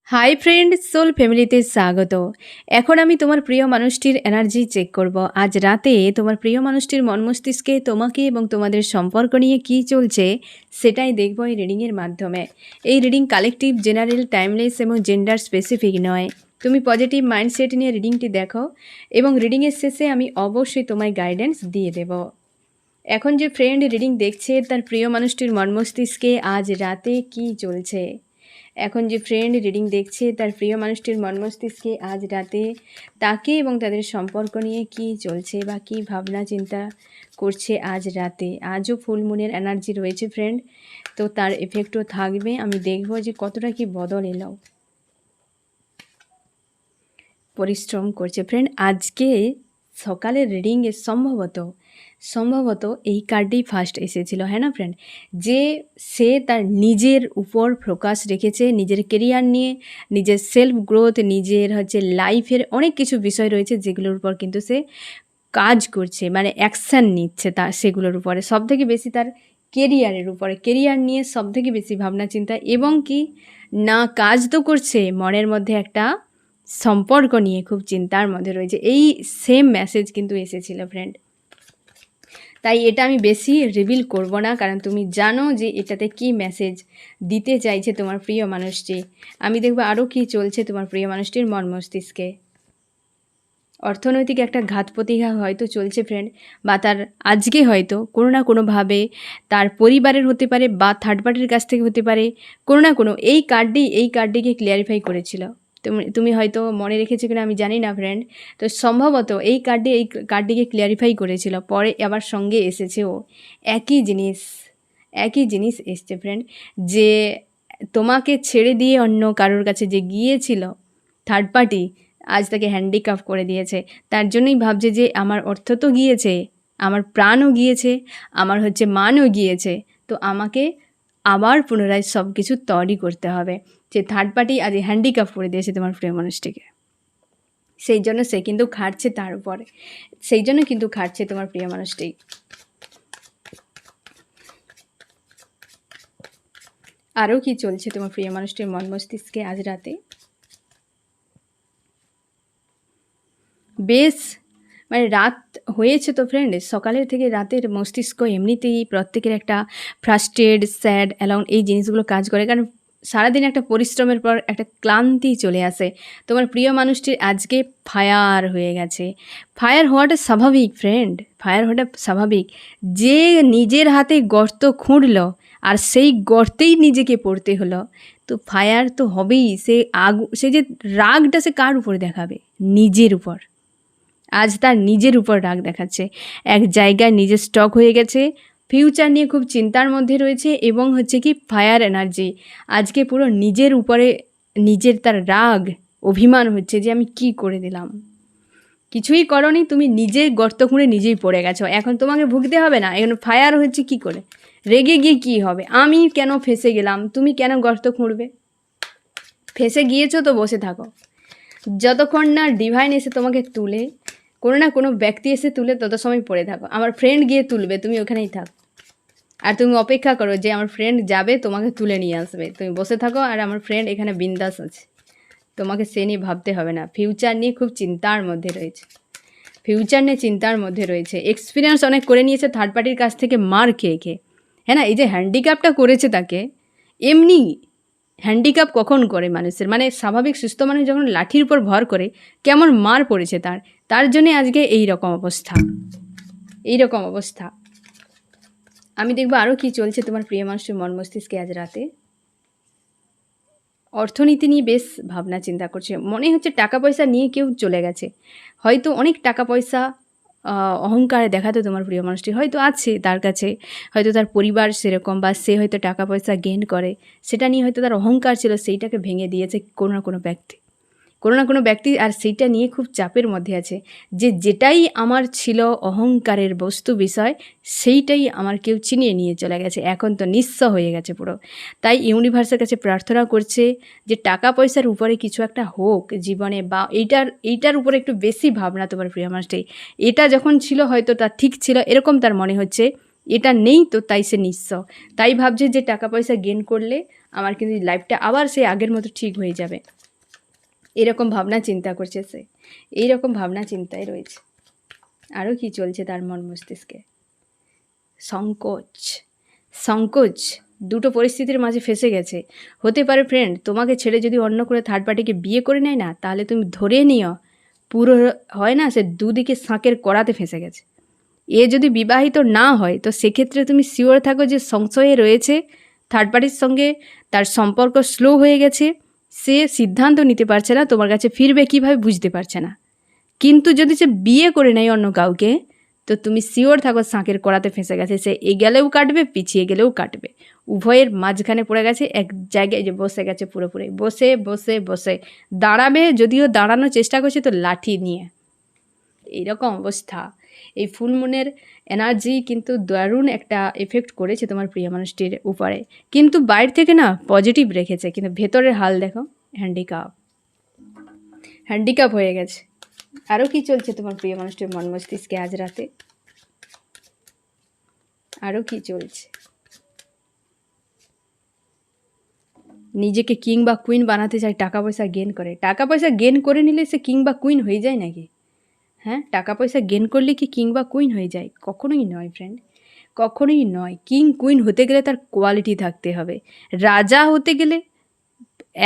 Hi friend, soul ফ্যামিলিতে স্বাগত। এখন আমি তোমার প্রিয় মানুষটির এনার্জি চেক করব। আজ রাতে তোমার প্রিয় মানুষটির মন মস্তিষ্কে তোমাকে এবং তোমাদের সম্পর্ক নিয়ে কী চলছে সেটাই দেখব এই রিডিংয়ের মাধ্যমে। এই রিডিং কালেকটিভ, জেনারেল, টাইমলেস এবং জেন্ডার স্পেসিফিক নয়। তুমি পজিটিভ মাইন্ডসেট নিয়ে রিডিংটি দেখো এবং রিডিংয়ের শেষে আমি অবশ্যই তোমায় গাইডেন্স দিয়ে দেব। এখন যে ফ্রেন্ড রিডিং দেখছে তার প্রিয় মানুষটির মন মস্তিষ্কে আজ রাতে কী চলছে, এখন যে ফ্রেন্ড রিডিং দেখছে তার প্রিয় মানুষটির মন মস্তিষ্কে আজ রাতে তাকে এবং তাদের সম্পর্ক নিয়ে কী চলছে বা কী ভাবনা চিন্তা করছে আজ রাতে। আজও ফুল মুনের এনার্জি রয়েছে ফ্রেন্ড, তো তার এফেক্টও থাকবে। আমি দেখব যে কতটা কি বদল এলো। পরিশ্রম করছে ফ্রেন্ড। আজকে সকালের রিডিংয়ে সম্ভবত এই কার্ডেই ফার্স্ট এসেছিল, হ্যাঁ না ফ্রেন্ড? যে সে তার নিজের উপর ফোকাস রেখেছে, নিজের কেরিয়ার নিয়ে, নিজের সেলফ গ্রোথ, নিজের লাইফের অনেক কিছু বিষয় রয়েছে যেগুলোর উপর কিন্তু সে কাজ করছে, মানে অ্যাকশান নিচ্ছে তার সেগুলোর উপরে। সবথেকে বেশি তার কেরিয়ারের উপরে, কেরিয়ার নিয়ে সবথেকে বেশি ভাবনা চিন্তা, এবং কি না কাজ তো করছে, মনের মধ্যে একটা সম্পর্ক নিয়ে খুব চিন্তার মধ্যে রয়েছে। এই সেম মেসেজ কিন্তু এসেছিল ফ্রেন্ড। তাই এটা আমি বেশি রিভিল করব না, কারণ তুমি জানো যে এটাতে কি মেসেজ দিতে চাইছে তোমার প্রিয় মানুষটি। আমি দেখব আরও কি চলছে তোমার প্রিয় মানুষটির মন মস্তিষ্কে। অর্থনৈতিক একটা ঘাত প্রতিঘাত হয়তো চলছে ফ্রেন্ড, বা তার আজকে হয়তো কোনো না কোনোভাবে তার পরিবারের হতে পারে বা থার্ড পার্টির কাছ থেকে হতে পারে, কোনো না কোনো এই কার্ডটিকে ক্লিয়ারিফাই করেছিল। তুমি হয়তো মনে রেখেছো কিনা আমি জানি না ফ্রেন্ড। তো সম্ভবত এই কার্ডটিকে ক্লিয়ারিফাই করেছিল, পরে আবার সঙ্গে এসেছেও একই জিনিস এসছে ফ্রেন্ড। যে তোমাকে ছেড়ে দিয়ে অন্য কারোর কাছে যে গিয়েছিল থার্ড পার্টি, আজ তাকে হ্যান্ডিক্যাপ করে দিয়েছে। তার জন্যই ভাবছে যে আমার অর্থ তো গিয়েছে, আমার প্রাণও গিয়েছে, আমার মানও গিয়েছে, তো আমাকে আবার পুনরায় সব কিছু তৈরি করতে হবে। যে থার্ড পার্টি আজ হ্যান্ডিক্যাপ করে দিয়েছে তোমার প্রিয় মানুষটিকে, সেই জন্য সে কিন্তু খাটছে তার উপরে, সেই জন্য কিন্তু খাটছে তোমার প্রিয় মানুষটি। আরও কি চলছে তোমার প্রিয় মানুষটির মন মস্তিষ্কে আজ রাতে? বেশ মানে রাত হয়েছে তো ফ্রেন্ড, সকালের থেকে রাতের মস্তিষ্ক এমনিতেই প্রত্যেকের একটা ফ্রাস্ট্রেট, স্যাড, অ্যালাউন এই জিনিসগুলো কাজ করে, কারণ সারাদিন একটা পরিশ্রমের পর একটা ক্লান্তি চলে আসে। তোমার প্রিয় মানুষটির আজকে ফায়ার হয়ে গেছে। ফায়ার হওয়াটা স্বাভাবিক ফ্রেন্ড, ফায়ার হওয়াটা স্বাভাবিক। যে নিজের হাতে গর্ত খুঁড়ল আর সেই গর্তেই নিজেকে পড়তে হলো, তো ফায়ার তো হবেই। সে যে রাগটা সে কার উপর দেখাবে? নিজের উপর। আজ তার নিজের উপর রাগ দেখাচ্ছে, এক জায়গায় নিজের স্টক হয়ে গেছে, ফিউচার নিয়ে খুব চিন্তার মধ্যে রয়েছে, এবং কি ফায়ার এনার্জি আজকে পুরো নিজের উপরে, নিজের তার রাগ অভিমান হচ্ছে যে আমি কি করে দিলাম। কিছুই করনি, তুমি নিজে গর্ত খুঁড়ে নিজেই পড়ে গেছো, এখন তোমাকে ভুগতে হবে না। এখন ফায়ার হচ্ছে কি করে? রেগে গিয়ে কি হবে? আমি কেন ফেঁসে গেলাম? তুমি কেন গর্ত খুঁড়বে? ফেঁসে গিয়েছো তো বসে থাকো, যতক্ষণ না ডিভাইন এসে তোমাকে তুলে, কোনো না কোনো ব্যক্তি এসে তুলে, তত সময় পড়ে থাকো। আমার ফ্রেন্ড গিয়ে তুলবে, তুমি ওখানেই থাকো, আর তুমি অপেক্ষা করো যে আমার ফ্রেন্ড যাবে তোমাকে তুলে নিয়ে আসবে। তুমি বসে থাকো, আর আমার ফ্রেন্ড এখানে বিন্দাস আছে, তোমাকে সে নিয়ে ভাবতে হবে না। ফিউচার নিয়ে খুব চিন্তার মধ্যে রয়েছে, এক্সপিরিয়েন্স অনেক করে নিয়েছে থার্ড পার্টির কাছ থেকে মার খেয়ে, হ্যাঁ না? এই যে হ্যান্ডিক্যাপটা করেছে তাকে, এমনি হ্যান্ডিক্যাপ কখন করে মানুষের, মানে স্বাভাবিক সুস্থ মানুষ যখন লাঠির উপর ভর করে কেমন মার পড়েছে তার জন্যে আজকে এই রকম অবস্থা। আমি দেখবো আরও কি চলছে তোমার প্রিয় মানুষের মন মস্তিষ্কে আজ রাতে। অর্থনীতি নিয়ে বেশ ভাবনা চিন্তা করছে, মনে হচ্ছে টাকা পয়সা নিয়ে কেউ চলে গেছে, হয়তো অনেক টাকা পয়সা অহংকারে দেখাতো তোমার প্রিয় মানুষটি, হয়তো আছে তার কাছে, হয়তো তার পরিবার সেরকম, বা সে হয়তো টাকা পয়সা গেইন করে, সেটা নিয়ে হয়তো তার অহংকার ছিল, সেইটাকে ভেঙে দিয়েছে কোনো না কোনো ব্যক্তি, আর সেইটা নিয়ে খুব চাপের মধ্যে আছে যে যেটাই আমার ছিল অহংকারের বস্তু বিষয়, সেইটাই আমার কেউ ছিনিয়ে নিয়ে চলে গেছে, এখন তো নিঃস্ব হয়ে গেছে পুরো। তাই ইউনিভার্সের কাছে প্রার্থনা করছে যে টাকা পয়সার উপরে কিছু একটা হোক জীবনে, বা এইটার উপরে একটু বেশি ভাবনা তোমার প্রিয় মানুষটি। এটা যখন ছিল হয়তো তা ঠিক ছিল এরকম তার মনে হচ্ছে, এটা নেই তো তাই সে নিঃস্ব, তাই ভাবছে যে টাকা পয়সা গেন করলে আমার কিন্তু লাইফটা আবার সেই আগের মতো ঠিক হয়ে যাবে, এরকম ভাবনা চিন্তা করছে সে, এইরকম ভাবনা চিন্তায় রয়েছে। আরও কি চলছে তার মন মস্তিষ্কে? সংকোচ, সংকোচ, দুটো পরিস্থিতির মাঝে ফেসে গেছে। হতে পারে ফ্রেন্ড তোমাকে ছেড়ে যদি অন্য করে থার্ড পার্টিকে বিয়ে করে নেয় না, তাহলে তুমি ধরে নিও পুরো হয় না সে দুদিকে শাঁকের কড়াতে ফেসে গেছে। এ যদি বিবাহিত না হয় তো সেক্ষেত্রে তুমি শিওর থাকো যে সংশয়ে রয়েছে, থার্ড পার্টির সঙ্গে তার সম্পর্ক স্লো হয়ে গেছে, সে সিদ্ধান্ত নিতে পারছে না, তোমার কাছে ফিরবে কীভাবে বুঝতে পারছে না। কিন্তু যদি সে বিয়ে করে নেয় অন্য কাউকে, তো তুমি শিওর থাকো শাঁকের কড়াতে ফেঁসে গেছে, সে এগেলেও কাটবে পিছিয়ে গেলেও কাটবে, উভয়ের মাঝখানে পড়ে গেছে, এক জায়গায় যে বসে গেছে পুরোপুরি, বসে বসে বসে দাঁড়াবে, যদিও দাঁড়ানোর চেষ্টা করছে তো লাঠি নিয়ে, এইরকম অবস্থা। এই ফুল মুনের এনার্জি কিন্তু দারুণ একটা এফেক্ট করেছে তোমার প্রিয় মানুষটির উপরে, কিন্তু বাইরে থেকে না পজিটিভ রেখেছে, কিন্তু ভেতরের হাল দেখো হ্যান্ডিক্যাপ, হ্যান্ডিক্যাপ হয়ে গেছে। আরও কি চলছে তোমার প্রিয় মানুষটির মন মস্তিষ্কে আজ রাতে? আরও কি চলছে? নিজেকে কিং বা কুইন বানাতে চায়, টাকা পয়সা গেন করে, টাকা পয়সা গেন করে নিলে সে কিং বা কুইন হয়ে যায় নাকি? হ্যাঁ, টাকা পয়সা গেন করলে কি কিং বা কুইন হয়ে যায়? কখনোই নয় ফ্রেন্ড, কখনোই নয়। কিং কুইন হতে গেলে তার কোয়ালিটি থাকতে হবে। রাজা হতে গেলে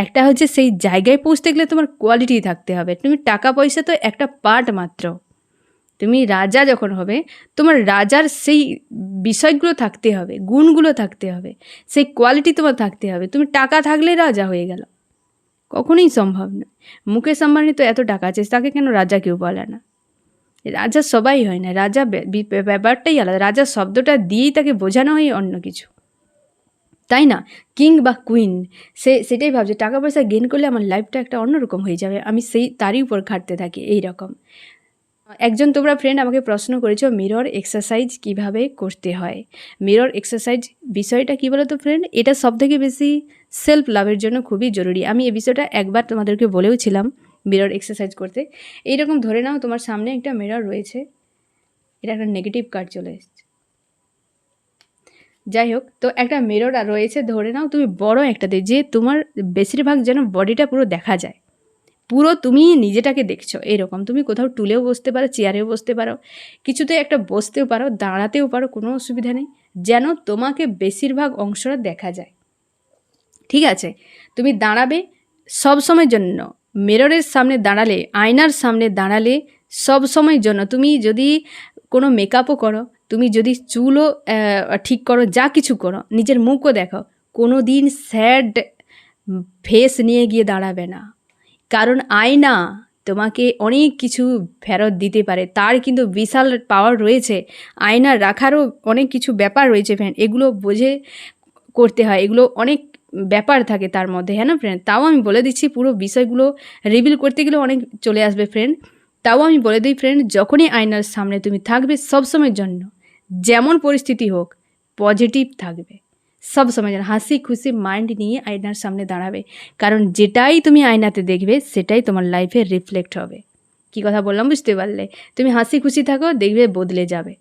একটা হচ্ছে সেই জায়গায় পৌঁছতে গেলে তোমার কোয়ালিটি থাকতে হবে। তুমি টাকা পয়সা তো একটা পার্ট মাত্র। তুমি রাজা যখন হবে, তোমার রাজার সেই বিষয়গুলো থাকতে হবে, গুণগুলো থাকতে হবে, সেই কোয়ালিটি তোমার থাকতে হবে। তুমি টাকা থাকলে রাজা হয়ে গেল, কখনোই সম্ভব নয়। মুকেশ আম্বানি তো এত টাকা আছে, তাকে কেন রাজা কেউ বলে না? রাজা সবাই হয় না, রাজা ব্যাপারটাই আলাদা, রাজা শব্দটা দিয়েই তাকে বোঝানো হয় অন্য কিছু, তাই না? কিং বা কুইন সেটাই ভাবছে টাকা পয়সা গেন করলে আমার লাইফটা একটা অন্যরকম হয়ে যাবে, আমি সেই তারই উপর খাটতে থাকি এই রকম। একজন তোমরা ফ্রেন্ড আমাকে প্রশ্ন করেছো মিরর এক্সারসাইজ কিভাবে করতে হয়। মিরর এক্সারসাইজ বিষয়টা কী বলো তো ফ্রেন্ড, এটা সবথেকে বেশি সেলফ লাভের জন্য খুবই জরুরি। আমি এই বিষয়টা একবার তোমাদেরকে বলেও ছিলাম মিরর এক্সারসাইজ করতে। এইরকম ধরে নাও তোমার সামনে একটা মিরর রয়েছে, এটা একটা নেগেটিভ কার্ড চলে এসছে, যাই হোক, তো একটা মিরর রয়েছে, ধরে নাও তুমি বড় একটাতে, যে তোমার বেশিরভাগ যেন বডিটা পুরো দেখা যায়, পুরো তুমি নিজেটাকে দেখছো এরকম। তুমি কোথাও টুলেও বসতে পারো, চেয়ারেও বসতে পারো, কিছুতে একটা বসতেও পারো, দাঁড়াতেও পারো, কোনো অসুবিধা নেই, যেন তোমাকে বেশিরভাগ অংশটা দেখা যায়। ঠিক আছে, তুমি দাঁড়াবে সব সময়ের জন্য মিররের সামনে দাঁড়ালে, আয়নার সামনে দাঁড়ালে সব সময়ের জন্য। তুমি যদি কোনো মেকআপও করো, তুমি যদি চুলও ঠিক করো, যা কিছু করো, নিজের মুখও দেখো, কোনো দিন স্যাড ফেস নিয়ে গিয়ে দাঁড়াবে না, কারণ আয়না তোমাকে অনেক কিছু ফেরত দিতে পারে, তার কিন্তু বিশাল পাওয়ার রয়েছে। আয়না রাখারও অনেক কিছু ব্যাপার রয়েছে ফ্রেন্ড, এগুলো বুঝে করতে হয়, এগুলো অনেক ব্যাপার থাকে তার মধ্যে, হ্যাঁ না ফ্রেন্ড? তাও আমি বলে দিচ্ছি, পুরো বিষয়গুলো রিভিল করতে গেলে অনেক চলে আসবে ফ্রেন্ড, তাও আমি বলে দিই ফ্রেন্ড, যখনই আয়নার সামনে তুমি থাকবে সবসময়ের জন্য, যেমন পরিস্থিতি হোক পজিটিভ থাকবে, সব সময় যেন হাসি খুশি মাইন্ড নিয়ে আয়নার সামনে দাঁড়াবে, কারণ যেটাই তুমি আয়নাতে দেখবে সেটাই তোমার লাইফে রিফ্লেক্ট হবে। কি কথা বললাম বুঝতে পারলে? তুমি হাসি খুশি থাকো, দেখবে বদলে যাবে।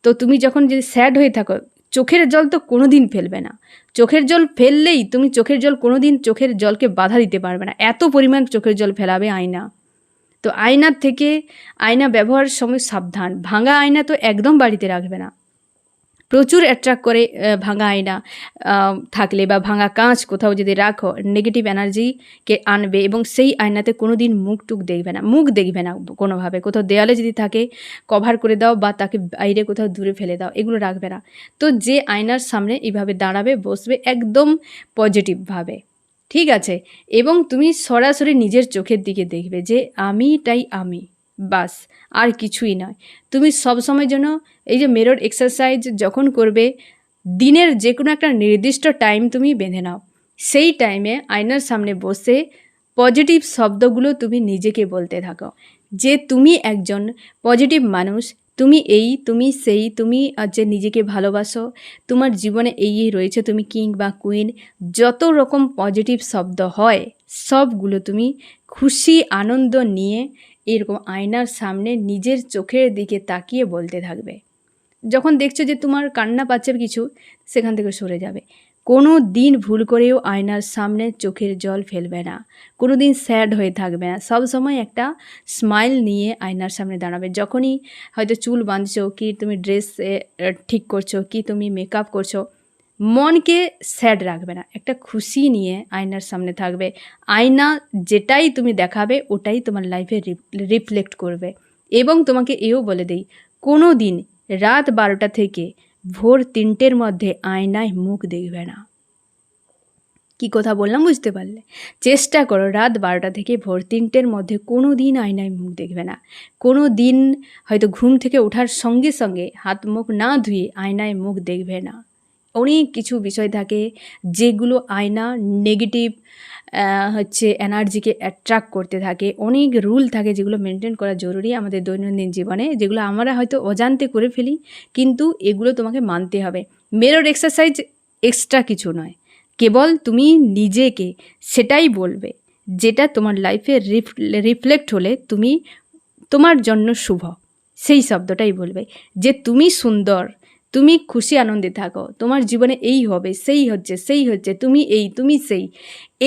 তো তুমি যখন যদি স্যাড হয়ে থাকো, চোখের জল তো কোনো দিন ফেলবে না, চোখের জল ফেললেই তুমি চোখের জল কোনো দিন চোখের জলকে বাধা দিতে পারবে না, এত পরিমাণ চোখের জল ফেলাবে আয়না। তো আয়নার থেকে আয়না ব্যবহারের সময় সাবধান, ভাঙা আয়না তো একদম বাড়িতে রাখবে না, প্রচুর অ্যাট্রাক্ট করে ভাঙা আয়না থাকলে, বা ভাঙা কাঁচ কোথাও যদি রাখো নেগেটিভ এনার্জিকে আনবে, এবং সেই আয়নাতে কোনো দিন মুখ দেখবে না, মুখ দেখবে না কোনোভাবে। কোথাও দেয়ালে যদি থাকে কভার করে দাও, বা তাকে বাইরে কোথাও দূরে ফেলে দাও, এগুলো রাখবে না। তো যে আয়নার সামনে এইভাবে দাঁড়াবে, বসবে একদম পজিটিভভাবে, ঠিক আছে, এবং তুমি সরাসরি নিজের চোখের দিকে দেখবে যে আমিটাই আমি, বাস, আর কিছুই নয়। তুমি সবসময় যেন এই যে মিরর এক্সারসাইজ যখন করবে, দিনের যে কোনো একটা নির্দিষ্ট টাইম তুমি বেঁধে নাও, সেই টাইমে আয়নার সামনে বসে পজিটিভ শব্দগুলো তুমি নিজেকে বলতে থাকো, যে তুমি একজন পজিটিভ মানুষ, তুমি এই, তুমি সেই, তুমি যে নিজেকে ভালোবাসো, তোমার জীবনে এই রয়েছে, তুমি কিং বা কুইন, যত রকম পজিটিভ শব্দ হয় সবগুলো তুমি খুশি আনন্দ নিয়ে এরকম আয়নার সামনে নিজের চোখের দিকে তাকিয়ে বলতে থাকবে। যখন দেখছো যে তোমার কান্না পাচ্ছে কিছু, সেখান থেকে সরে যাবে। কোনো দিন ভুল করেও আয়নার সামনে চোখের জল ফেলবে না, কোনো দিন স্যাড হয়ে থাকবে না, সব সময় একটা স্মাইল নিয়ে আয়নার সামনে দাঁড়াবে। যখনই হয়তো চুল বাঁধছো, কি তুমি ড্রেস ঠিক করছো, কি তুমি মেকআপ করছো, মনকে স্যাড রাখবে না, একটা খুশি নিয়ে আয়নার সামনে থাকবে। আয়না যেটাই তুমি দেখাবে ওটাই তোমার লাইফে রিফ্লেক্ট করবে। এবং তোমাকে এও বলে দেই, কোনো দিন রাত 12টা থেকে ভোর 3টের মধ্যে আয়নায় মুখ দেখবে না। কি কথা বললাম বুঝতে পারলে? চেষ্টা করো রাত 12টা থেকে ভোর 3টের মধ্যে কোনো দিন আয়নায় মুখ দেখবে না। কোনো দিন হয়তো ঘুম থেকে ওঠার সঙ্গে সঙ্গে হাত মুখ না ধুয়ে আয়নায় মুখ দেখবে না। অনেক কিছু বিষয় থাকে যেগুলো আয়না নেগেটিভ এনার্জিকে অ্যাট্রাক্ট করতে থাকে। অনেক রুল থাকে যেগুলো মেনটেন করা জরুরি আমাদের দৈনন্দিন জীবনে, যেগুলো আমরা হয়তো অজান্তে করে ফেলি, কিন্তু এগুলো তোমাকে মানতে হবে। মিরর এক্সারসাইজ এক্সট্রা কিছু নয়, কেবল তুমি নিজেকে সেটাই বলবে যেটা তোমার লাইফে রিফ্লেক্ট হলে তুমি তোমার জন্য শুভ, সেই শব্দটাই বলবে যে তুমি সুন্দর, তুমি খুশি আনন্দে থাকো, তোমার জীবনে এই হবে, সেই হচ্ছে, তুমি এই, তুমি সেই।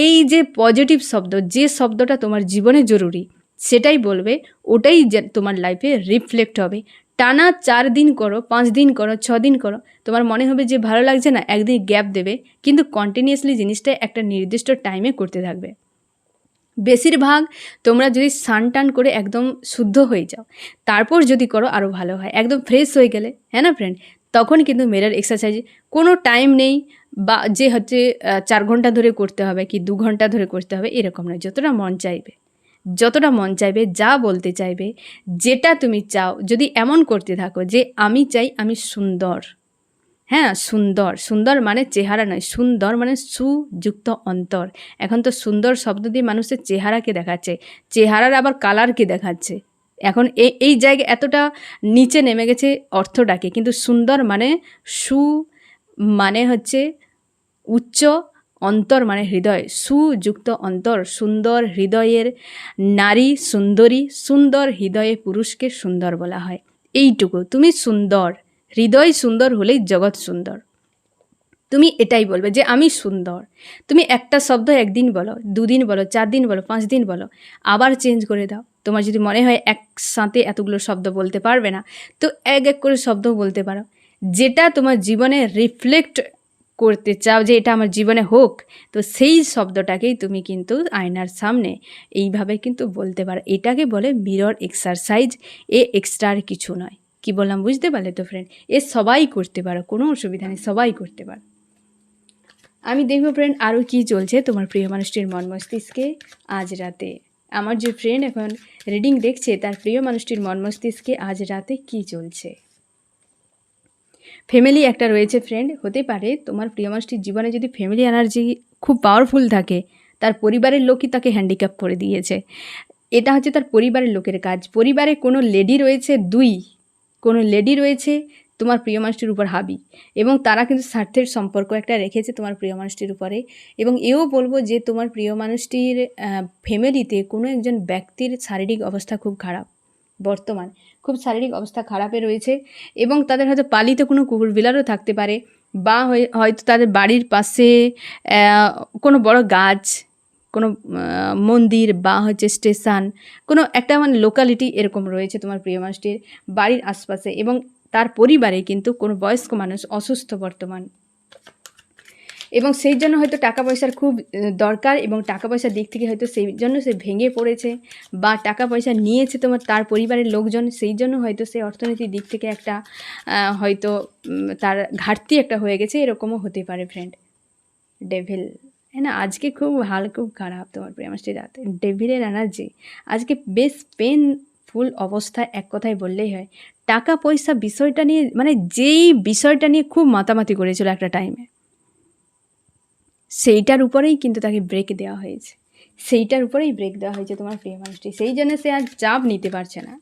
এই যে পজিটিভ শব্দ, যে শব্দটা তোমার জীবনে জরুরি, সেটাই বলবে, ওটাই যে তোমার লাইফে রিফ্লেক্ট হবে। টানা 4 দিন করো, 5 দিন করো, 6 দিন করো, তোমার মনে হবে যে ভালো লাগছে না, একদিন গ্যাপ দেবে, কিন্তু কন্টিনিউয়াসলি জিনিসটা একটা নির্দিষ্ট টাইমে করতে থাকবে। বেশিরভাগ তোমরা যদি স্নান টান করে একদম শুদ্ধ হয়ে যাও, তারপর যদি করো আরও ভালো হয়। একদম ফ্রেশ হয়ে গেলে, হ্যাঁ না ফ্রেন্ড, তখন কিন্তু মিরর এক্সারসাইজ কোনো টাইম নেই, বা যে 4 ঘন্টা ধরে করতে হবে কি 2 ঘন্টা ধরে করতে হবে এরকম নয়। যতটা মন চাইবে, যা বলতে চাইবে, যেটা তুমি চাও, যদি এমন করতে থাকো যে আমি চাই আমি সুন্দর, হ্যাঁ সুন্দর মানে চেহারা নয়, সুন্দর মানে সুযুক্ত অন্তর। এখন তো সুন্দর শব্দ দিয়ে মানুষের চেহারাকে দেখাচ্ছে, চেহারার আবার কালারকে দেখাচ্ছে। এখন এই জায়গায় এতটা নিচে নেমে গেছে অর্থটাকে। কিন্তু সুন্দর মানে মানে উচ্চ, অন্তর মানে হৃদয়, সুযুক্ত অন্তর, সুন্দর হৃদয়ের নারী সুন্দরী, সুন্দর হৃদয়ে পুরুষকে সুন্দর বলা হয়। এইটুকু, তুমি সুন্দর, হৃদয় সুন্দর হলেই জগৎ সুন্দর। তুমি এটাই বলবে যে আমি সুন্দর। তুমি একটা শব্দ একদিন বলো, 2 দিন বলো, 4 দিন বলো, 5 দিন বলো, আবার চেঞ্জ করে দাও। তোমার যদি মনে হয় একসাথে এতগুলো শব্দ বলতে পারবে না, তো এক করে শব্দ বলতে পারো, যেটা তোমার জীবনে রিফ্লেক্ট করতে চাও যে এটা আমার জীবনে হোক, তো সেই শব্দটাকেই তুমি কিন্তু আয়নার সামনে এইভাবে কিন্তু বলতে পারো। এটাকে বলে মিরর এক্সারসাইজ, এক্সট্রা আর কিছু নয়। কি বললাম বুঝতে পারলে তো ফ্রেন্ড? সবাই করতে পারো, কোনো অসুবিধা নেই, সবাই করতে পারো। আমি দেখবো ফ্রেন্ড আরও কি চলছে তোমার প্রিয় মানুষটির মন মস্তিষ্কে আজ রাতে। আমার যে ফ্রেন্ড এখন রিডিং দেখছে, তার প্রিয় মানুষটির মন মস্তিষ্কে আজ রাতে কি চলছে। ফ্যামিলি একটা রয়েছে ফ্রেন্ড, হতে পারে তোমার প্রিয় মানুষটির জীবনে যদি ফ্যামিলি এনার্জি খুব পাওয়ারফুল থাকে, তার পরিবারের লোকই তাকে হ্যান্ডিক্যাপ করে দিয়েছে। এটা হচ্ছে তার পরিবারের লোকের কাজ। পরিবারে কোনো লেডি রয়েছে, কোনো লেডি রয়েছে তোমার প্রিয় মানুষটির উপর হাবি, এবং তারা কিন্তু স্বার্থের সম্পর্ক একটা রেখেছে তোমার প্রিয় মানুষটির উপরে। এবং এও বলবো যে তোমার প্রিয় মানুষটির ফ্যামিলিতে কোনো একজন ব্যক্তির শারীরিক অবস্থা খুব খারাপ, বর্তমান খুব শারীরিক অবস্থা খারাপে রয়েছে, এবং তাদের হয়তো পালিত কোনো কুকুর বিলারও থাকতে পারে, বা হয়তো তাদের বাড়ির পাশে কোনো বড় গাছ, কোনো মন্দির, বা স্টেশন, কোনো একটা মানে লোকালিটি এরকম রয়েছে তোমার প্রিয় মানুষটির বাড়ির আশপাশে। এবং তার পরিবারে কিন্তু কোনো বয়স্ক মানুষ অসুস্থ বর্তমান, এবং সেই জন্য হয়তো টাকা পয়সার খুব দরকার, এবং টাকা পয়সার দিক থেকে হয়তো সেই জন্য সে ভেঙে পড়েছে, বা টাকা পয়সা নিয়েছে তোমার তার পরিবারের লোকজন, সেই জন্য হয়তো সে অর্থনৈতিক দিক থেকে একটা হয়তো তার ঘাটতি একটা হয়ে গেছে, এরকমও হতে পারে ফ্রেন্ড। ডেভিল, হ্যাঁ না, আজকে খুব খুব খারাপ তোমার প্রেমাসটি রাতে। ডেভিলের এনার্জি আজকে বেশ পেনফুল অবস্থা, এক কথায় বললেই হয়। টাকা পয়সা বিষয়টা নিয়ে, মানে যেই বিষয়টা নিয়ে খুব মাতামাতি করেছিল একটা টাইমে, সেইটার উপরেই কিন্তু তাকে ব্রেক দেওয়া হয়েছে, তোমার প্রিয় মানুষটি। সেই জন্য সে আর চাপ নিতে পারছে না,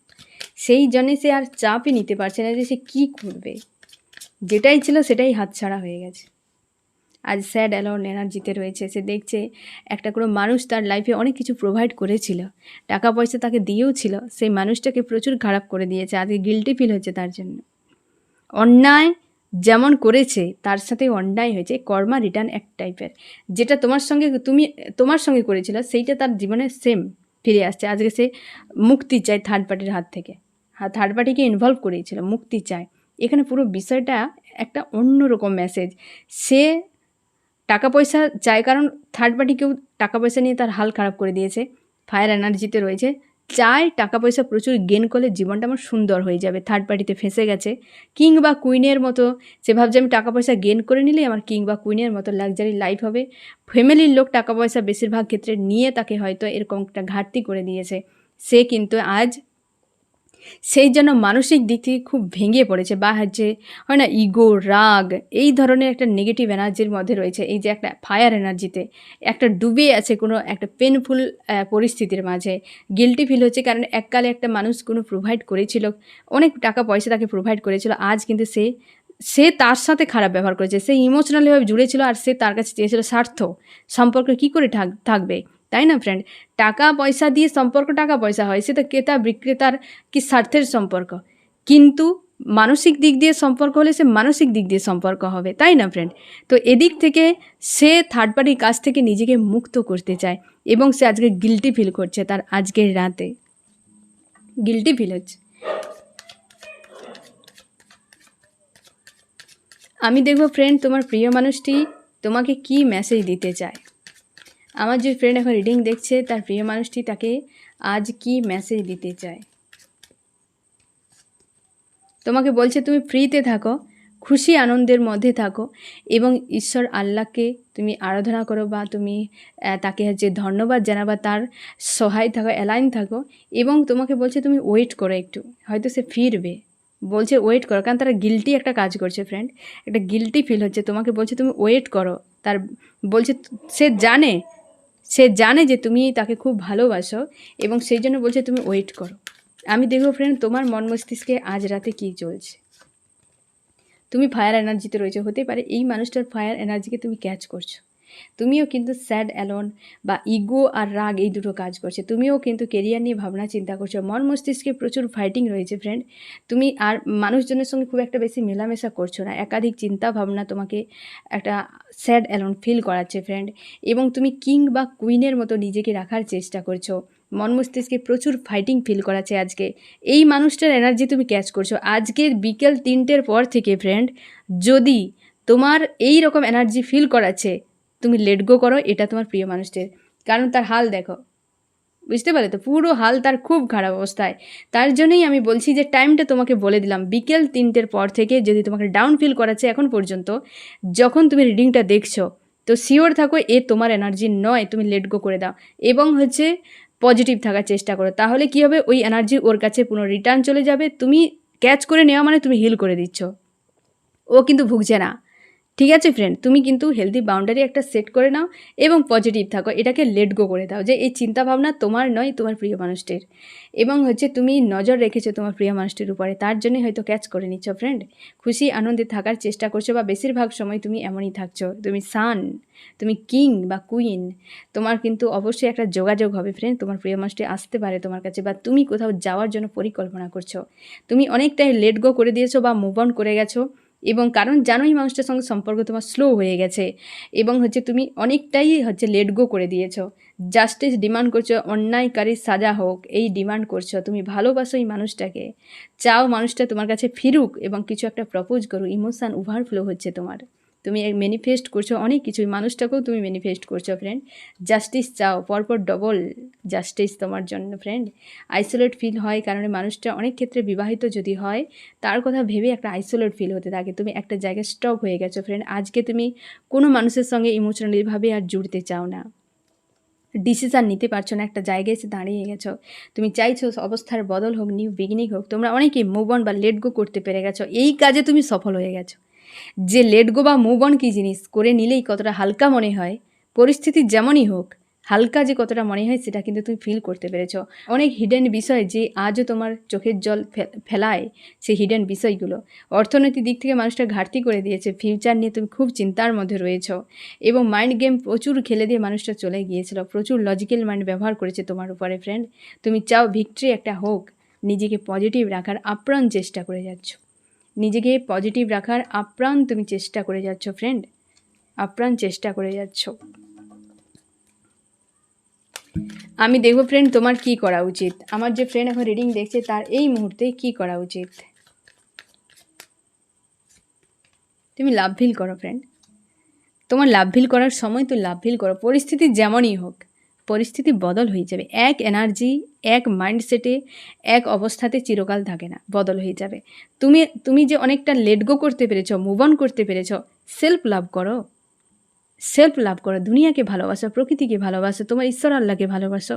চাপই নিতে পারছে না যে সে কী করবে। যেটাই ছিল সেটাই হাতছাড়া হয়ে গেছে। আজ স্যাড অ্যালোন এনার্জিতে রয়েছে। সে দেখছে একটা কোনো মানুষ তার লাইফে অনেক কিছু প্রোভাইড করেছিল, টাকা পয়সা তাকে দিয়েও ছিল, সেই মানুষটাকে প্রচুর খারাপ করে দিয়েছে। আজকে গিল্টি ফিল হচ্ছে তার জন্য। অন্যায় যেমন করেছে তার সাথে অন্যায় হয়েছে, কর্মা রিটার্ন এক টাইপের। যেটা তোমার সঙ্গে করেছিল সেইটা তার জীবনে সেম ফিরে আসছে। আজকে সে মুক্তি চায় থার্ড পার্টির হাত থেকে, থার্ড পার্টিকে ইনভলভ করেছিল, মুক্তি চায়। এখানে পুরো বিষয়টা একটা অন্যরকম মেসেজ। সে টাকা পয়সা চায়, কারণ থার্ড পার্টি কেউ টাকা পয়সা নিয়ে তার হাল খারাপ করে দিয়েছে, ফায়ার এনার্জিতে রয়েছে, চায় টাকা পয়সা প্রচুর গেন করলে জীবনটা আমার সুন্দর হয়ে যাবে। থার্ড পার্টিতে ফেঁসে গেছে, কিং বা কুইনের মতো সে ভাবছে আমি টাকা পয়সা গেন করে নিলেই আমার কিং বা কুইনের মতো লাক্সারি লাইফ হবে। ফ্যামিলির লোক টাকা পয়সা বেশিরভাগ ক্ষেত্রে নিয়ে তাকে হয়তো এরকম একটা ঘাটতি করে দিয়েছে। সে কিন্তু আজ সেই জন্য মানসিক দিক থেকে খুব ভেঙে পড়েছে, বা হচ্ছে হয় না ইগো, রাগ, এই ধরনের একটা নেগেটিভ এনার্জির মধ্যে রয়েছে। এই যে একটা ফায়ার এনার্জিতে একটা ডুবে আছে কোনো একটা পেনফুল পরিস্থিতির মাঝে, গিল্টি ফিল হচ্ছে, কারণ এককালে একটা মানুষ কোনো প্রোভাইড করেছিল, অনেক টাকা পয়সা তাকে প্রোভাইড করেছিল, আজ কিন্তু সে তার সাথে খারাপ ব্যবহার করেছে। সে ইমোশনালিভাবে জুড়েছিল আর সে তার কাছে চেয়েছিল স্বার্থ। সম্পর্ক কী করে থাকবে, তাই না ফ্রেন্ড? টাকা পয়সা দিয়ে সম্পর্ক টাকা পয়সা হয়, সেটা ক্রেতা বিক্রেতার কি স্বার্থের সম্পর্ক। কিন্তু মানসিক দিক দিয়ে সম্পর্ক হলে সে মানসিক দিক দিয়ে সম্পর্ক হবে, তাই না ফ্রেন্ড? তো এদিক থেকে সে থার্ড পার্টির কাছ থেকে নিজেকে মুক্ত করতে চায়, এবং সে আজকে গিল্টি ফিল করছে, তার আজকের রাতে গিল্টি ফিল হচ্ছে। আমি দেখব ফ্রেন্ড তোমার প্রিয় মানুষটি তোমাকে কি মেসেজ দিতে চায়। আমার যে ফ্রেন্ড এখন রিডিং দেখছে তার প্রিয় মানুষটি তাকে আজ কি মেসেজ দিতে চায়। তোমাকে বলছে তুমি ফ্রিতে থাকো, খুশি আনন্দের মধ্যে থাকো, এবং ঈশ্বর আল্লাহকে তুমি আরাধনা করো, বা তুমি তাকে হচ্ছে ধন্যবাদ জানাবা, তার সহায় থাকো, অ্যালাইন থাকো। এবং তোমাকে বলছে তুমি ওয়েট করো একটু, হয়তো সে ফিরবে। বলছে ওয়েট করো, কারণ তারা গিল্টি একটা কাজ করছে ফ্রেন্ড, একটা গিল্টি ফিল হচ্ছে। তোমাকে বলছে তুমি ওয়েট করো, তার বলছে সে জানে যে তুমি তাকে খুব ভালোবাসো, এবং সেই জন্য বলছে তুমি ওয়েট করো। আমি দেখবো ফ্রেন্ড তোমার মন মস্তিষ্কে আজ রাতে কী চলছে। তুমি ফায়ার এনার্জিতে রয়েছে, হতে পারে এই মানুষটার ফায়ার এনার্জিকে তুমি ক্যাচ করছো। তুমিও কিন্তু স্যাড অ্যালোন বা ইগো আর রাগ এই দুটো কাজ করছে। তুমিও কিন্তু কেরিয়ার নিয়ে ভাবনা চিন্তা করছো, মন মস্তিষ্কে প্রচুর ফাইটিং রয়েছে ফ্রেন্ড। তুমি আর মানুষজনের সঙ্গে খুব একটা বেশি মেলামেশা করছো না, একাধিক চিন্তা ভাবনা তোমাকে একটা স্যাড অ্যালোন ফিল করাচ্ছে ফ্রেন্ড। এবং তুমি কিং বা কুইনের মতো নিজেকে রাখার চেষ্টা করছো, মন মস্তিষ্কে প্রচুর ফাইটিং ফিল করাচ্ছে আজকে। এই মানুষটার এনার্জি তুমি ক্যাচ করছো আজকে বিকেল 3টের পর থেকে ফ্রেন্ড। যদি তোমার এই রকম এনার্জি ফিল করাচ্ছে, তুমি লেট গো করো এটা তোমার প্রিয় মানুষটির। কারণ তার হাল দেখো, বুঝতে পারলে তো, পুরো হাল তার খুব খারাপ অবস্থায়। তার জন্যই আমি বলছি যে টাইমটা তোমাকে বলে দিলাম, বিকেল 3টের পর থেকে যদি তোমাকে ডাউন ফিল করাচ্ছে এখন পর্যন্ত, যখন তুমি রিডিংটা দেখছো, তো শিওর থাকো এ তোমার এনার্জি নয়, তুমি লেট গো করে দাও। এবং হচ্ছে পজিটিভ থাকার চেষ্টা করো, তাহলে কী হবে, ওই এনার্জি ওর কাছে পুরো রিটার্ন চলে যাবে। তুমি ক্যাচ করে নেওয়া মানে তুমি হিল করে দিচ্ছ, ও কিন্তু ভুগছে না। ঠিক আছে ফ্রেন্ড, তুমি কিন্তু হেলদি বাউন্ডারি একটা সেট করে নাও এবং পজিটিভ থাকো, এটাকে লেট গো করে দাও যে এই চিন্তাভাবনা তোমার নয়, তোমার প্রিয় মানুষটির। এবং হচ্ছে তুমি নজর রেখেছো তোমার প্রিয় মানুষটির উপরে, তার জন্যই হয়তো ক্যাচ করে নিচ্ছ ফ্রেন্ড। খুশি আনন্দে থাকার চেষ্টা করছো, বা বেশিরভাগ সময় তুমি এমনই থাকছো। তুমি সান, তুমি কিং বা কুইন, তোমার কিন্তু অবশ্যই একটা যোগাযোগ হবে ফ্রেন্ড। তোমার প্রিয় মানুষটি আসতে পারে তোমার কাছে, বা তুমি কোথাও যাওয়ার জন্য পরিকল্পনা করছো। তুমি অনেকটাই লেট গো করে দিয়েছো বা মুভ অন করে গেছো, এবং কারণ জানোই মানুষটার সঙ্গে সম্পর্ক তোমার স্লো হয়ে গেছে, এবং হচ্ছে তুমি অনেকটাই হচ্ছে লেট গো করে দিয়েছো। জাস্টিস ডিমান্ড করছো, অন্যায়কারীর সাজা হোক এই ডিমান্ড করছো। তুমি ভালোবাসো এই মানুষটাকে, চাও মানুষটা তোমার কাছে ফিরুক এবং কিছু একটা প্রপোজ করুক, ইমোশান ওভারফ্লো হচ্ছে তোমার। তুমি ম্যানিফেস্ট করছো অনেক কিছু, মানুষটাকেও তুমি ম্যানিফেস্ট করছো ফ্রেন্ড। জাস্টিস চাও, পরপর ডবল জাস্টিস তোমার জন্য ফ্রেন্ড। আইসোলেট ফিল হয়, কারণ মানুষটা অনেক ক্ষেত্রে বিবাহিত যদি হয়, তার কথা ভেবে একটা আইসোলেট ফিল হতে থাকে। তুমি একটা জায়গায় স্টক হয়ে গেছো ফ্রেন্ড, আজকে তুমি কোনো মানুষের সঙ্গে ইমোশনালিভাবে আর জুড়তে চাও না, ডিসিশান নিতে পারছো না, একটা জায়গায় এসে দাঁড়িয়ে গেছো। তুমি চাইছো অবস্থার বদল হোক, নিউ বিগিনিং হোক। তোমরা অনেকেই মুভ অন বা লেট গো করতে পেরে গেছো, এই কাজে তুমি সফল হয়ে গেছো। যে লেট গো বা মুভ অন কী জিনিস, করে নিলেই কতটা হালকা মনে হয়, পরিস্থিতি যেমনই হোক হালকা যে কতটা মনে হয় সেটা কিন্তু তুমি ফিল করতে পেরেছো। অনেক হিডেন বিষয় যে আজও তোমার চোখের জল ফেলায়, সেই হিডেন বিষয়গুলো অর্থনৈতিক দিক থেকে মানুষটা ঘাটতি করে দিয়েছে। ফিউচার নিয়ে তুমি খুব চিন্তার মধ্যে রয়েছো, এবং মাইন্ড গেম প্রচুর খেলে দিয়ে মানুষটা চলে গিয়েছিল, প্রচুর লজিক্যাল মাইন্ড ব্যবহার করেছে তোমার উপরে ফ্রেন্ড। তুমি চাও ভিক্টরি একটা হোক, নিজেকে পজিটিভ রাখার আপ্রাণ চেষ্টা করে যাচ্ছ। নিজেকে পজিটিভ রাখার আপ্রাণ তুমি চেষ্টা করে যাচ্ছ ফ্রেন্ড, আপ্রাণ চেষ্টা করে যাচ্ছ। আমি দেখব ফ্রেন্ড তোমার কি করা উচিত। আমার যে ফ্রেন্ড এখন রিডিং দেখছে তার এই মুহূর্তে কি করা উচিত। তুমি লাভ ফিল করো ফ্রেন্ড, তোমার লাভ ফিল করার সময় তো লাভ ফিল করো। পরিস্থিতি যেমনই হোক, পরিস্থিতি বদল হয়ে যাবে। এক এনার্জি, এক মাইন্ডসেটে, এক অবস্থাতে চিরকাল থাকে না, বদল হয়ে যাবে। তুমি যে অনেকটা লেট গো করতে পেরেছ, মুভ অন করতে পেরেছ, সেলফ লাভ করো, সেলফ লাভ করো। দুনিয়াকে ভালোবাসো, প্রকৃতিকে ভালোবাসো, তোমার ঈশ্বর আল্লাহকে ভালোবাসো।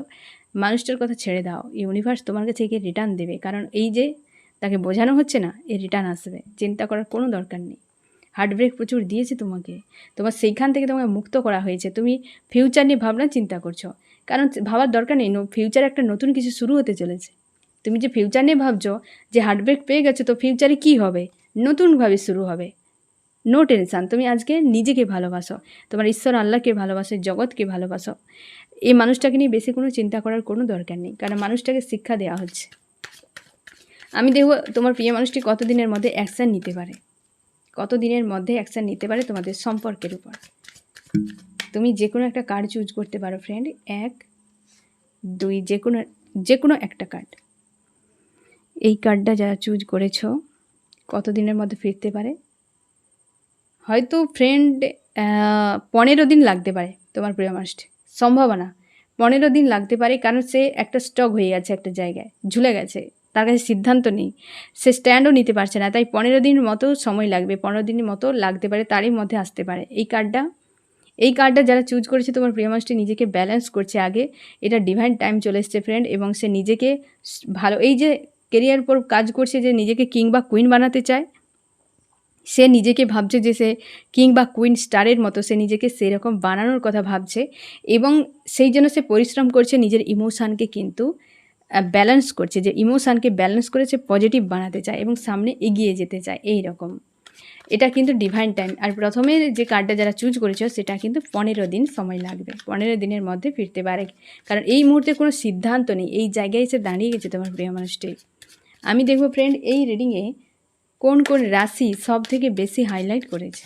মানুষটার কথা ছেড়ে দাও, ইউনিভার্স তোমার কাছে একে রিটার্ন দেবে। কারণ এই যে তাকে বোঝানো হচ্ছে না, এ রিটার্ন আসবে, চিন্তা করার কোনো দরকার নেই। হার্টব্রেক প্রচুর দিয়েছে তোমাকে, তোমার সেইখান থেকে তোমাকে মুক্ত করা হয়েছে। তুমি ফিউচার নিয়ে ভাবনা চিন্তা করছো, কারণ ভাবার দরকার নেই, ফিউচারে একটা নতুন কিছু শুরু হতে চলেছে। তুমি যে ফিউচার নিয়ে ভাবছো যে হার্টব্রেক পেয়ে গেছো, তো ফিউচারে কী হবে, নতুনভাবে শুরু হবে। নো টেনশান, তুমি আজকে নিজেকে ভালোবাসো, তোমার ঈশ্বর আল্লাহকে ভালোবাসো, জগৎকে ভালোবাসো। এই মানুষটাকে নিয়ে বেশি কোনো চিন্তা করার কোনো দরকার নেই, কারণ মানুষটাকে শিক্ষা দেওয়া হচ্ছে। আমি দেখব তোমার প্রিয় মানুষটি কতদিনের মধ্যে অ্যাকশান নিতে পারে, কতদিনের মধ্যে অ্যাকশান নিতে পারে তোমাদের সম্পর্কের উপর। তুমি যে কোনো একটা কার্ড চুজ করতে পারো ফ্রেন্ড, 1, 2, যে কোনো একটা কার্ড। এই কার্ডটা যারা চুজ করেছো, কতদিনের মধ্যে ফিরতে পারে? হয়তো ফ্রেন্ড 15 দিন লাগতে পারে তোমার প্রিয় মানুষটি, সম্ভাবনা 15 দিন লাগতে পারে। কারণ সে একটা স্টক হয়ে গেছে, একটা জায়গায় ঝুলে গেছে, তার কাছে সিদ্ধান্ত নেই, সে স্ট্যান্ডও নিতে পারছে না, তাই 15 দিন মতো সময় লাগবে, 15 দিনের মতো লাগতে পারে, তারই মধ্যে আসতে পারে। এই কার্ডটা যারা চুজ করেছে, তোমার প্রিয় মানুষটি নিজেকে ব্যালেন্স করছে আগে, এটা ডিভাইন টাইম চলে এসছে ফ্রেন্ড, এবং সে নিজেকে ভালো, এই যে কেরিয়ার উপর কাজ করছে, যে নিজেকে কিং বা কুইন বানাতে চায়, সে নিজেকে ভাবছে যে সে কিং বা কুইন স্টারের মতো, সে নিজেকে সেরকম বানানোর কথা ভাবছে, এবং সেই জন্য সে পরিশ্রম করছে, নিজের ইমোশানকে কিন্তু ব্যালেন্স করছে, যে ইমোশানকে ব্যালেন্স করে সে পজিটিভ বানাতে চায় এবং সামনে এগিয়ে যেতে চায়। এই রকম এটা কিন্তু ডিভাইন টাইম। আর প্রথমে যে কার্ডটা যারা চুজ করেছো, সেটা কিন্তু 15 দিন সময় লাগবে, 15 দিনের মধ্যে ফিরতে পারে। কারণ এই মুহূর্তে কোনো সিদ্ধান্ত নেই, এই জায়গায় এসে দাঁড়িয়ে গেছে তোমার প্রিয় মানুষটি। আমি দেখব ফ্রেন্ড এই রিডিংয়ে কোন কোন রাশি সব থেকে বেশি হাইলাইট করেছে।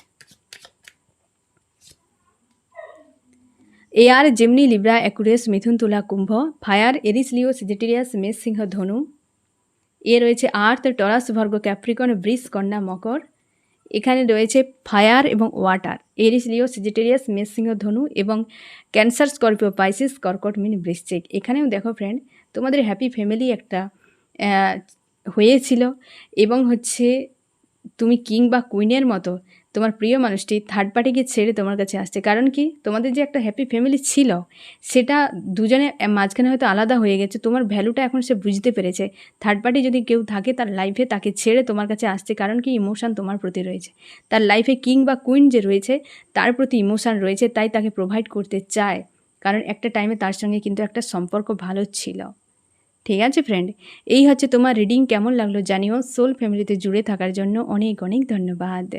এয়ার, জেমিনি, লিব্রা, অ্যাকুরিয়াস, মিথুন, তুলা, কুম্ভ। ফায়ার, এরিস, লিও, সেজিটেরিয়াস, মেষ, সিংহ, ধনু। এ রয়েছে আর্থ, টরাস, ভার্গ, ক্যাপ্রিকন, বৃষ, কন্যা, মকর। এখানে রয়েছে ফায়ার এবং ওয়াটার, এরিস, লিও, সেজিটেরিয়াস, মেষ, সিংহ, ধনু, এবং ক্যান্সার, স্করপিও, পাইসিস, কর্কট, মিন, বৃশ্চিক। এখানেও দেখো ফ্রেন্ড তোমাদের হ্যাপি ফ্যামিলি একটা হয়েছিল, এবং হচ্ছে তুমি কিং বা কুইনের মতো তোমার প্রিয় মানুষটি থার্ড পার্টিকে ছেড়ে তোমার কাছে আসছে। কারণ কি, তোমাদের যে একটা হ্যাপি ফ্যামিলি ছিল, সেটা দুজনে মাঝখানে হয়তো আলাদা হয়ে গেছে, তোমার ভ্যালুটা এখন সে বুঝতে পেরেছে। থার্ড পার্টি যদি কেউ থাকে তার লাইফে, তাকে ছেড়ে তোমার কাছে আসছে, কারণ কি ইমোশান তোমার প্রতি রয়েছে, তার লাইফে কিং বা কুইন যে রয়েছে তার প্রতি ইমোশান রয়েছে, তাই তাকে প্রোভাইড করতে চায়, কারণ একটা টাইমে তার সঙ্গে কিন্তু একটা সম্পর্ক ভালো ছিল। ঠিক আছে ফ্রেন্ড, এই হচ্ছে তোমার রিডিং। কেমন লাগলো জানিও। সোল ফ্যামিলিতে জুড়ে থাকার জন্য অনেক অনেক ধন্যবাদ।